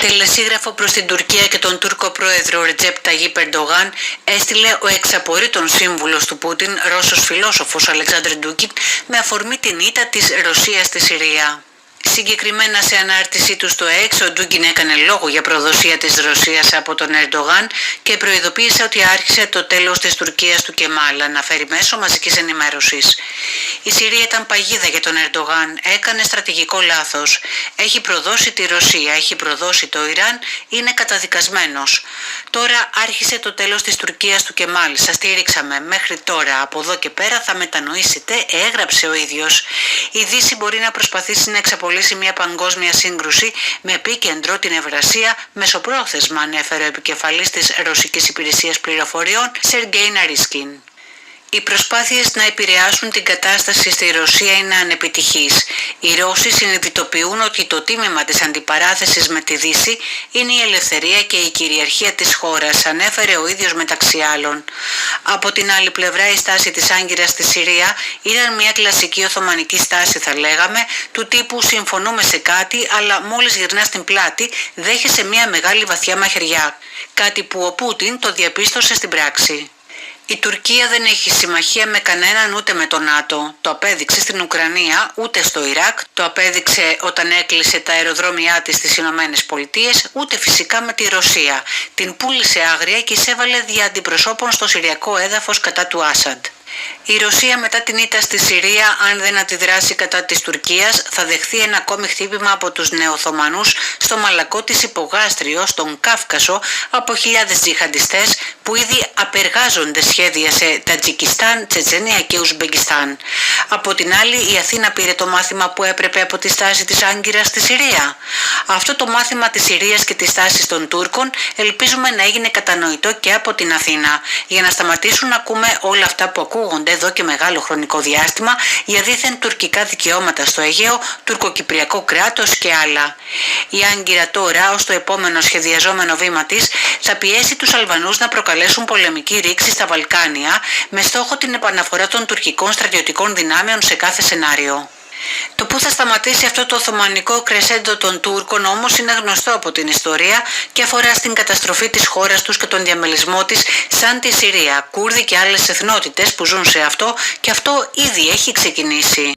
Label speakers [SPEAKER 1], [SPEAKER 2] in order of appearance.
[SPEAKER 1] Τελεσίγραφο προς την Τουρκία και τον Τούρκο πρόεδρο Ρετζέπ Ταγίπ Ερντογάν έστειλε ο εξαπορρίτων σύμβουλος του Πούτιν, Ρώσος φιλόσοφος Αλεξάνδρ Ντούκιν, με αφορμή την ήττα της Ρωσίας στη Συρία. Συγκεκριμένα σε ανάρτησή του στο X, ο Ντούκιν έκανε λόγο για προδοσία της Ρωσίας από τον Ερντογάν και προειδοποίησε ότι άρχισε το τέλος της Τουρκίας του Κεμάλ, αναφέρει μέσω μαζικής ενημέρωσης. Η Συρία ήταν παγίδα για τον Ερντογάν, έκανε στρατηγικό λάθος. Έχει προδώσει τη Ρωσία, έχει προδώσει το Ιράν, είναι καταδικασμένος. Τώρα άρχισε το τέλος της Τουρκίας του Κεμάλ. Σας στήριξαμε μέχρι τώρα. Από εδώ και πέρα θα μετανοήσετε, έγραψε ο ίδιος. Η Δύση μπορεί να προσπαθήσει να εξαπολύσει μια παγκόσμια σύγκρουση με επίκεντρο την Ευρασία μεσοπρόθεσμα, ανέφερε ο επικεφαλής της Ρωσικής Υπηρεσίας Πληροφοριών, Σεργέι Ναρίσκιν. Οι προσπάθειες να επηρεάσουν την κατάσταση στη Ρωσία είναι ανεπιτυχείς. Οι Ρώσοι συνειδητοποιούν ότι το τίμημα της αντιπαράθεσης με τη Δύση είναι η ελευθερία και η κυριαρχία της χώρας, ανέφερε ο ίδιος μεταξύ άλλων. Από την άλλη πλευρά, η στάση της Άγκυρας στη Συρία ήταν μια κλασική οθωμανική στάση, θα λέγαμε, του τύπου συμφωνούμε σε κάτι, αλλά μόλις γυρνάς την πλάτη δέχεσαι μια μεγάλη βαθιά μαχαιριά. Κάτι που ο Πούτιν το διαπίστωσε στην πράξη. Η Τουρκία δεν έχει συμμαχία με κανέναν, ούτε με το ΝΑΤΟ. Το απέδειξε στην Ουκρανία, ούτε στο Ιράκ. Το απέδειξε όταν έκλεισε τα αεροδρόμια της στις Ηνωμένες Πολιτείες, ούτε φυσικά με τη Ρωσία. Την πούλησε άγρια και εισέβαλε δια αντιπροσώπων στο συριακό έδαφος κατά του Άσαντ. Η Ρωσία μετά την ήττα στη Συρία, αν δεν αντιδράσει κατά της Τουρκίας, θα δεχθεί ένα ακόμη χτύπημα από τους νεοοθωμανούς στο μαλακό της υπογάστριο, στον Κάφκασο, από χιλιάδες τζιχαντιστές που ήδη απεργάζονται σχέδια σε Τατζικιστάν, Τσετσενία και Ουσμπεκιστάν. Από την άλλη, η Αθήνα πήρε το μάθημα που έπρεπε από τη στάση της Άγκυρας στη Συρία. Αυτό το μάθημα της Συρίας και της στάσης των Τούρκων ελπίζουμε να έγινε κατανοητό και από την Αθήνα, για να σταματήσουν να ακούμε όλα αυτά που ακούγονται εδώ και μεγάλο χρονικό διάστημα για δίθεν τουρκικά δικαιώματα στο Αιγαίο, τουρκοκυπριακό κράτος και άλλα. Η Άγκυρα τώρα, ως το επόμενο σχεδιαζόμενο βήμα της, θα πιέσει τους Αλβανούς να προκαλέσουν πολεμική ρήξη στα Βαλκάνια με στόχο την επαναφορά των τουρκικών στρατιωτικών δυνάμεων σε κάθε σενάριο. Το που θα σταματήσει αυτό το οθωμανικό κρεσέντο των Τούρκων όμως είναι γνωστό από την ιστορία και αφορά στην καταστροφή της χώρας τους και τον διαμελισμό της σαν τη Συρία, Κούρδοι και άλλες εθνότητες που ζουν σε αυτό, και αυτό ήδη έχει ξεκινήσει.